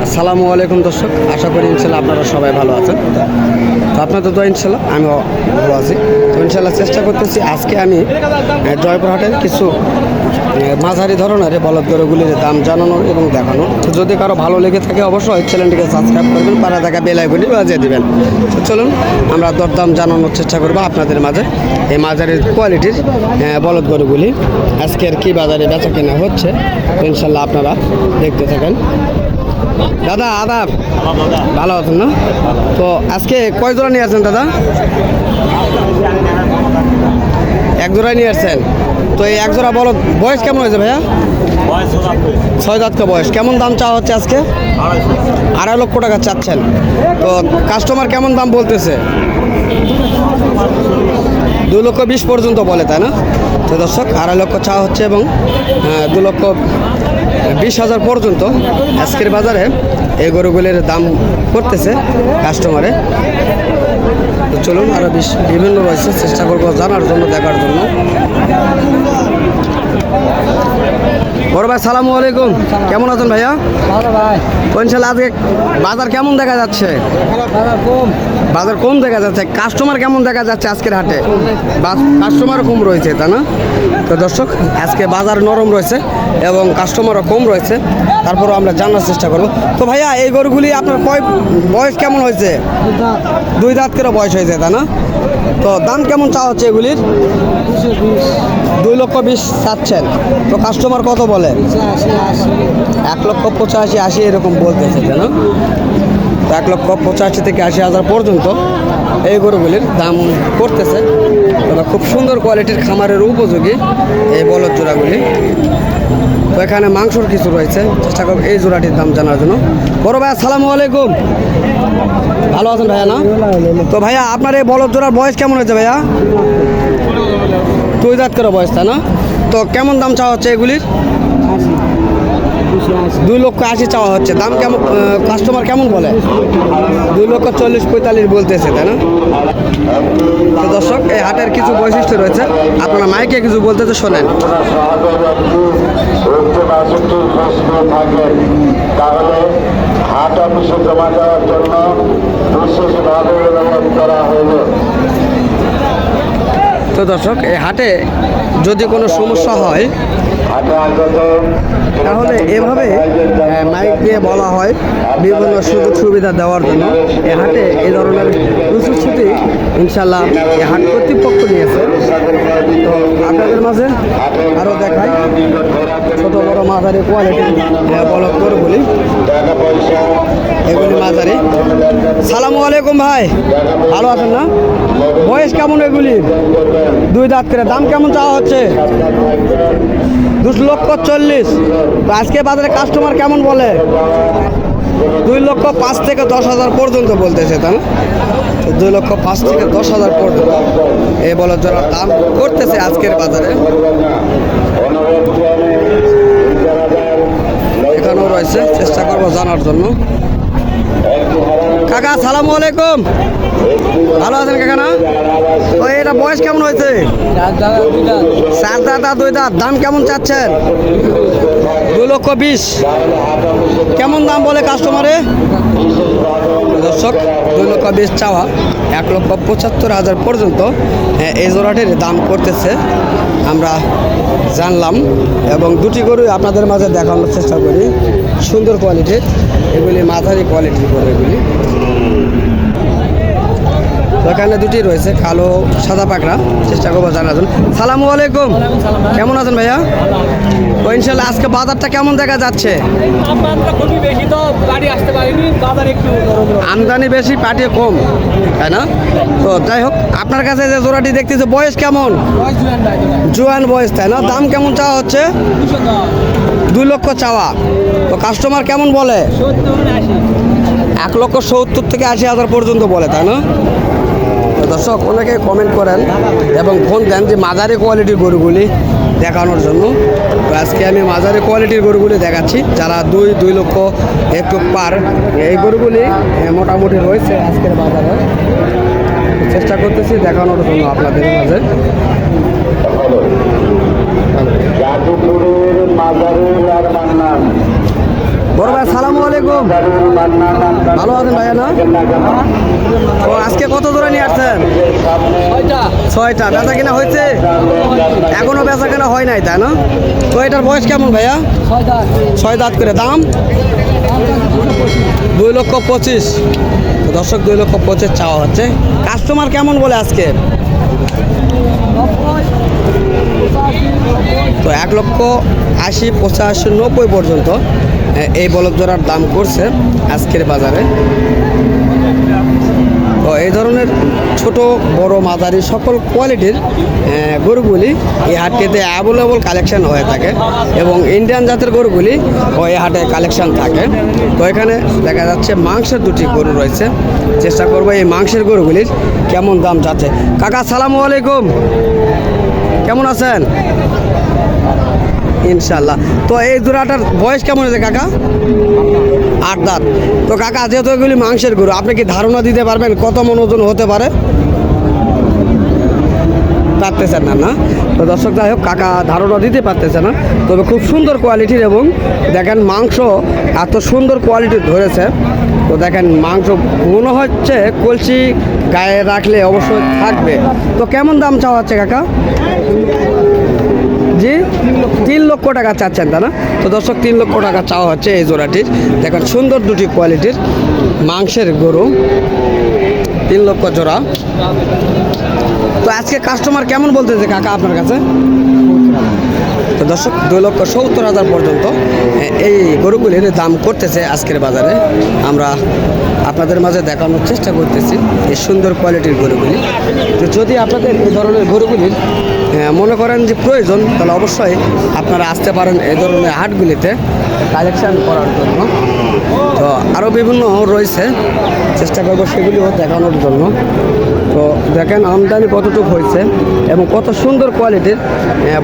আসসালামু আলাইকুম দর্শক, আশা করি ইনশাল্লাহ আপনারা সবাই ভালো আছেন। তো আপনাদের তো ইনশাল্লাহ আমিও ভালো আছি। তো ইনশাল্লাহ চেষ্টা করতেছি আজকে আমি জয়পুরহাটের কিছু মাঝারি ধরনের বলদ গরুগুলির দাম জানানোর এবং দেখানোর। তো যদি কারো ভালো লেগে থাকে অবশ্যই চ্যানেলটিকে সাবস্ক্রাইব করবেন, পাড়া দেখা বেল আইকনটি বাজিয়ে দেবেন। তো চলুন আমরা দরদাম জানানোর চেষ্টা করবো আপনাদের মাঝে। এই মাঝারি কোয়ালিটির বলদ গরুগুলি আজকের কি বাজারে বেচা কেনা হচ্ছে ইনশাল্লাহ আপনারা দেখতে থাকেন। দাদা আদাব, ভালো আছেন না? তো আজকে কয় জোড়া নিয়ে আসছেন দাদা? এক জোড়া নিয়ে আসছেন। তো এই এক জোড়া বলদ বয়স কেমন হয়েছে ভাইয়া? 6 দাঁত বয়স। কেমন দাম চাওয়া হচ্ছে আজকে? 2.5 লক্ষ টাকা চাচ্ছেন। তো কাস্টমার কেমন দাম বলতেছে? 2,20,000 পর্যন্ত বলে, তাই না? তো দর্শক 2.5 লক্ষ চাওয়া হচ্ছে এবং 2,20,000 পর্যন্ত আজকের বাজারে এই গরুগুলির দাম করতেছে কাস্টমারে। তো চলুন আরও বিভিন্ন রয়েছে, চেষ্টা করবো জানার জন্য, দেখার জন্য। বড় ভাই সালামু আলাইকুম, কেমন আছেন ভাইয়া? ইনশাল্লাহ আজকে বাজার কেমন দেখা যাচ্ছে? বাজার কম দেখা যাচ্ছে। কাস্টমার কেমন দেখা যাচ্ছে আজকের হাটে? কাস্টমার কম রয়েছে, তাই না? তো দর্শক আজকে বাজার নরম রয়েছে এবং কাস্টমারও কম রয়েছে, তারপরও আমরা জানার চেষ্টা করব। তো ভাইয়া এই গরুগুলি আপনার বয়স কেমন হয়েছে? 2 দাঁত করে বয়স হয়েছে, তাই না? তো দাম কেমন চাওয়া হচ্ছে এগুলির? 2,20,000 চাচ্ছেন। তো কাস্টমার কত বলে? 1,85,000 এরকম বলতেছে, তাই না? 1,85,000 থেকে 80,000 পর্যন্ত এই গরুগুলির দাম করতেছে। তবে খুব সুন্দর কোয়ালিটির, খামারের উপযোগী এই বলদ জোড়াগুলি। তো এখানে মাংসর কিছু রয়েছে, চেষ্টা করব এই জোড়াটির দাম জানার জন্য। বড় ভাই আসসালামু আলাইকুম, ভালো আছেন ভাইয়া না? তো ভাইয়া আপনার এই বলদ জোড়ার বয়স কেমন হয়েছে ভাইয়া? 2 দাঁত করে বয়স, তাই না? তো কেমন দাম চাওয়া হচ্ছে এগুলির? 2,80,000 চাওয়া হচ্ছে। দাম কেমন কাস্টমার কেমন বলে? 2,40,000-45,000 বলতেছে, তাই না? তো দর্শক এই হাটের কিছু বৈশিষ্ট্য রয়েছে, আপনারা মাইকে কিছু বলতেছে শোনেন। তাহলে হাট অফিসে জমা দেওয়ার জন্য বিশেষভাবে অনুরোধ করা হলো। তো দর্শক এই হাটে যদি কোনো সমস্যা হয় তাহলে এভাবে মাইক দিয়ে বলা হয় বিভিন্ন সুযোগ সুবিধা দেওয়ার জন্য। এই হাটে এই ধরনের প্রতিশ্রুতি ইনশাল্লাহ এই হাট কর্তৃপক্ষ নিয়েছে। তো আপনাদের মাঝে আরও দেখাই ছোটো বড়ো মাঝারি কোয়ালিটির বলদ গরুগুলি, এগুলি মাঝারি। সালামু আলাইকুম ভাই, ভালো আছেন না? বয়স কেমন এগুলি? 2 দাঁত করে। দাম কেমন চাওয়া হচ্ছে? 2,40,000। তো আজকে বাজারে কাস্টমার কেমন বলে? 2,05,000 থেকে 10,000 পর্যন্ত বলতেছে, তাই না? 2,05,000 থেকে 10,000 পর্যন্ত এই বলদ জোড়ার দাম করতেছে আজকের বাজারে। এখানেও রয়েছে, চেষ্টা করবো জানার জন্য। কাকা সালামু আলাইকুম, ভালো আছেন কাকা না? তো এটা বয়স কেমন হয়েছে? 4 দাঁত আর 2 দাঁত। দাম কেমন চাচ্ছেন? 2,20,000। কেমন দাম বলে কাস্টমারে? দর্শক 2,20,000 চাওয়া, 1,75,000 পর্যন্ত এই জোড়াটির দাম করতেছে আমরা জানলাম। এবং দুটি গরুই আপনাদের মাঝে দেখানোর চেষ্টা করি, সুন্দর কোয়ালিটির। এগুলি মাঝারি কোয়ালিটির গরু এগুলি। এখানে দুটি রয়েছে, কালো সাদা পাকড়া, চেষ্টা করবো জানার জন্য। সালামু আলাইকুম, কেমন আছেন ভাইয়া? তো ইনশাল্লাহ আজকে বাজারটা কেমন দেখা যাচ্ছে? আমদানি বেশি, পাটি কম, তাই না? তো যাই হোক, আপনার কাছে যে জোড়াটি দেখতেছে বয়স কেমন? জোয়ান বয়স, তাই না? দাম কেমন চাওয়া হচ্ছে? 2 লক্ষ চাওয়া। তো কাস্টমার কেমন বলে? 1,70,000 থেকে 80,000 পর্যন্ত বলে, তাই না? দর্শক অনেকে কমেন্ট করেন এবং ফোন দেন যে মাঝারি কোয়ালিটির গরুগুলি দেখানোর জন্য। তো আজকে আমি মাঝারি কোয়ালিটির গরুগুলি দেখাচ্ছি, যারা 2 লক্ষ একটু পার এই গরুগুলি মোটামুটি রয়েছে আজকের বাজারে। চেষ্টা করতেছি দেখানোর জন্য আপনাদের মাঝে। বড় ভাই সালামু আলাইকুম। ভালো আছেন ভাইয়া না? ও আজকে কত দূরে নিয়ে আসছেন? 6টা। বেচা কিনা হয়েছে? এখনো বেচা কিনা হয় নাই তাই না? তো এটার বয়স কেমন ভাইয়া? 6 দাঁত করে। দাম 2,25,000। তো দর্শক 2,25,000 চাওয়া হচ্ছে। কাস্টমার কেমন বলে আজকে? তো 1,80,000, 85,000, 90 পর্যন্ত এই বলদ জোড়ার দাম করছে আজকের বাজারে। তো এই ধরনের ছোট বড় মাঝারি সকল কোয়ালিটির গরুগুলি এই হাটটিতে অ্যাভেলেবল কালেকশন হয়ে থাকে এবং ইন্ডিয়ান জাতের গরুগুলি এই হাটে কালেকশন থাকে। তো এখানে দেখা যাচ্ছে মাংসের দুটি গরু রয়েছে। চেষ্টা করবো এই মাংসের গরুগুলির কেমন দাম যাচ্ছে। কাকা সালামু আলাইকুম, কেমন আছেন? ইনশাল্লাহ। তো এই জোড়াটার বয়স কেমন হয়েছে কাকা? 8 দাঁত। তো কাকা যেহেতু এগুলি মাংসের গরু, আপনি কি ধারণা দিতে পারবেন কত মন ওজন হতে পারে? পারতেছেন না? না। তো দর্শক যাই হোক, কাকা ধারণা দিতে পারতেছে না, তবে খুব সুন্দর কোয়ালিটির এবং দেখেন মাংস এত সুন্দর কোয়ালিটির ধরেছে। তো দেখেন মাংস মনে হচ্ছে কলসি গায়ে রাখলে অবশ্যই থাকবে। তো কেমন দাম চাওয়া হচ্ছে কাকা? জি, 3 লক্ষ টাকা চাচ্ছেন তা না? তো দর্শক 3 লক্ষ টাকা চাওয়া হচ্ছে এই জোড়াটির। দেখেন সুন্দর দুটি কোয়ালিটির মাংসের গরু, 3 লক্ষ জোড়া। তো আজকে কাস্টমার কেমন বলতেছে কাকা আপনার কাছে? তো দর্শক 2,70,000 পর্যন্ত এই গরুগুলির দাম করতেছে আজকের বাজারে। আমরা আপনাদের মাঝে দেখানোর চেষ্টা করতেছি এই সুন্দর কোয়ালিটির গরুগুলি। তো যদি আপনাদের এই ধরনের গরুগুলির মনে করেন যে প্রয়োজন, তাহলে অবশ্যই আপনারা আসতে পারেন এই ধরনের হাটগুলিতে কালেকশান করার জন্য। তো আরও বিভিন্ন রয়েছে, চেষ্টা করবো সেগুলিও দেখানোর জন্য। তো দেখেন আমদানি কতটুকু হয়েছে এবং কত সুন্দর কোয়ালিটির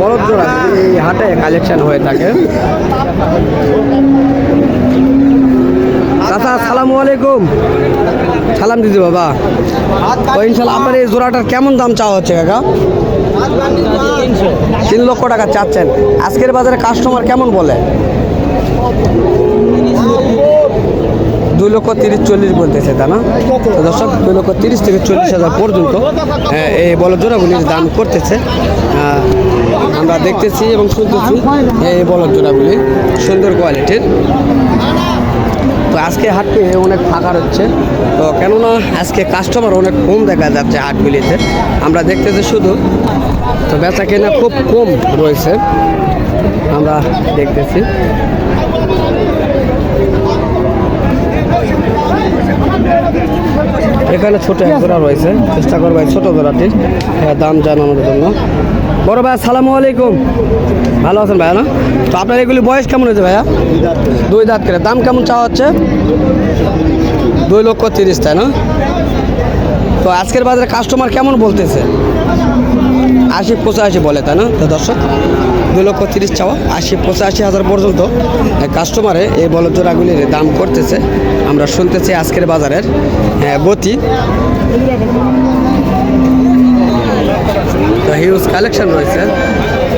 বলদ জোড়া এই হাটে কালেকশন হয়ে থাকে। চাচা আসসালামু আলাইকুম। সালাম দিদি বাবা। তো ইনশাল্লাহ আপনার এই জোড়াটার কেমন দাম চাওয়া হচ্ছে কাকা? 3 লক্ষ টাকা চাচ্ছেন। আজকের বাজারে কাস্টমার কেমন বলে? 2,30,000-40,000 বলতেছে তা না? তো দর্শক 2,30,000 থেকে 40,000 পর্যন্ত এই বলদ জোড়াগুলির দাম করতেছে। আমরা দেখতেছি এবং শুনতেছি এই বলদ জোড়াগুলি সুন্দর কোয়ালিটির। তো আজকে হাটটি অনেক ফাঁকা হচ্ছে, তো কেননা আজকে কাস্টমার অনেক কম দেখা যাচ্ছে হাটগুলিতে। আমরা দেখতেছি শুধু, তো বেচা কেনা খুব কম রয়েছে আমরা দেখতেছি। এখানে ছোট এক জোড়া রয়েছে, চেষ্টা করবো এই ছোট জোড়াটির দাম জানানোর জন্য। বড় ভাই আসসালামু আলাইকুম। ভালো আছেন ভাইয়া না? তো আপনার এগুলি বয়স কেমন হয়েছে ভাইয়া? 2 দাঁত করে। দাম কেমন চাওয়া হচ্ছে? 2,30,000 তাই না? তো আজকের বাজারে কাস্টমার কেমন বলতেছে? 80-85 বলে তাই না? তো দর্শক 2,30,000 চাওয়া, 80-85,000 পর্যন্ত কাস্টমারে এই বলদ জোড়াগুলির দাম করতেছে। আমরা শুনতেছি আজকের বাজারের গতি। তো হিউজ কালেকশন রয়েছে।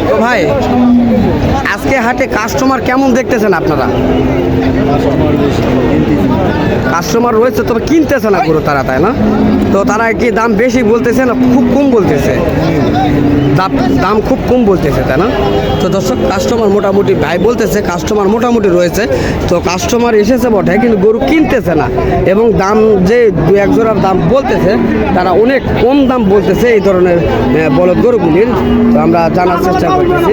তো ভাই আজকে হাটে কাস্টমার কেমন দেখতেছেন আপনারা? কাস্টমার রয়েছে, তবে কিনতেছে না গরু তারা, তাই না? তো তারা কি দাম বেশি বলতেছে না খুব কম বলতেছে? দাম খুব কম বলতেছে তাই না? তো দর্শক কাস্টমার মোটামুটি ভাই বলতেছে কাস্টমার মোটামুটি রয়েছে। তো কাস্টমার এসেছে বটে, কিন্তু গরু কিনতেছে না এবং দাম যে 2-1 জোড়ার দাম বলতেছে তারা অনেক কম দাম বলতেছে এই ধরনের বলদ গরুগুলির। তো আমরা জানার চেষ্টা করতেছি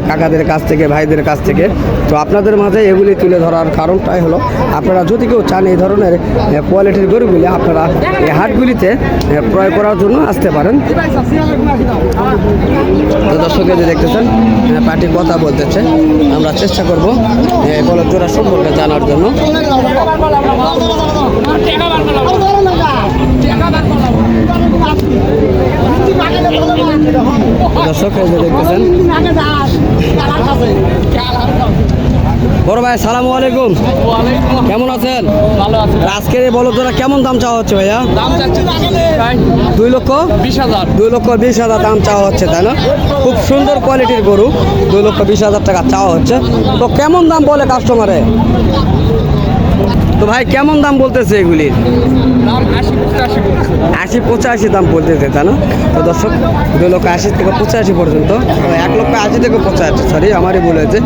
কাকাদের কাছ থেকে, ভাইদের কাছ থেকে। তো আপনাদের মাঝে এগুলি তুলে ধরার কারণটাই হলো, আপনারা যদি কেউ চান এই ধরনের কোয়ালিটির গরুগুলি, আপনারা এই হাটগুলিতে ক্রয় করার জন্য আসতে পারেন। তো দর্শকের যে দেখতেছেন পার্টি কথা বলতেছে, আমরা চেষ্টা করব বলদ জোড়া সম্পর্কে জানার জন্য। দর্শক এই যে দেখতেছেন। বড় ভাই সালামু আলাইকুম। কেমন আছেন? ভালো আছে। আজকের এই বলদ জোড়া কেমন দাম চাওয়া হচ্ছে ভাইয়া? দাম চাচ্ছি 2,20,000। 2,20,000 দাম চাওয়া হচ্ছে তাই না? খুব সুন্দর কোয়ালিটির গরু, 2,20,000 টাকা চাওয়া হচ্ছে। তো কেমন দাম বলে কাস্টমারে? তো ভাই কেমন দাম বলতেছে এগুলির? 80-85 দাম বলতেছে, তাই না? তো দর্শক 2,80,000 থেকে 85 পর্যন্ত, 1,80,000 থেকে 85, সরি আমারই ভুল হয়েছে,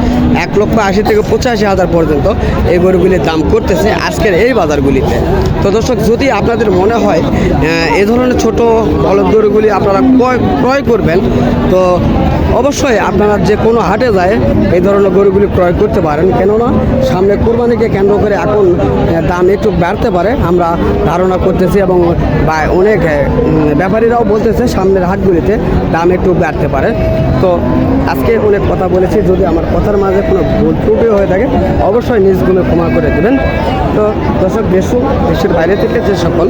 1,80,000 থেকে 85,000 পর্যন্ত এই গরুগুলির দাম করতেছে আজকের এই বাজারগুলিতে। তো দর্শক যদি আপনাদের মনে হয় এ ধরনের ছোট বলদ গরুগুলি আপনারা ক্রয় করবেন, তো অবশ্যই আপনারা যে কোনো হাটে যায় এই ধরনের গরুগুলি ক্রয় করতে পারেন। কেননা সামনে কোরবানিকে কেন্দ্র করে এখন দাম একটু বাড়তে পারে আমরা ধারণা করতেছি, এবং অনেক ব্যাপারীরাও বলতেছে সামনের হাটগুলিতে দাম একটু বাড়তে পারে। তো আজকে অনেক কথা বলেছি, যদি আমার কথার মাঝে কোনো ভুল ত্রুটি হয়ে থাকে অবশ্যই নিজগুলো ক্ষমা করে দেবেন। তো দর্শক দেশের বাইরে থেকে যে সকল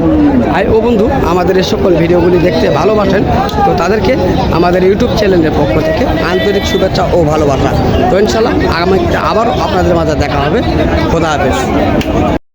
ভাই ও বন্ধু আমাদের এই সকল ভিডিওগুলি দেখতে ভালোবাসেন, তো তাদেরকে আমাদের ইউটিউব চ্যানেলের পক্ষ থেকে আন্তরিক শুভেচ্ছা ও ভালোবাসা। তো ইনশাল্লাহ আগামীতে আবারও আপনাদের মাঝে দেখা হবে। খোদা হাফেজ।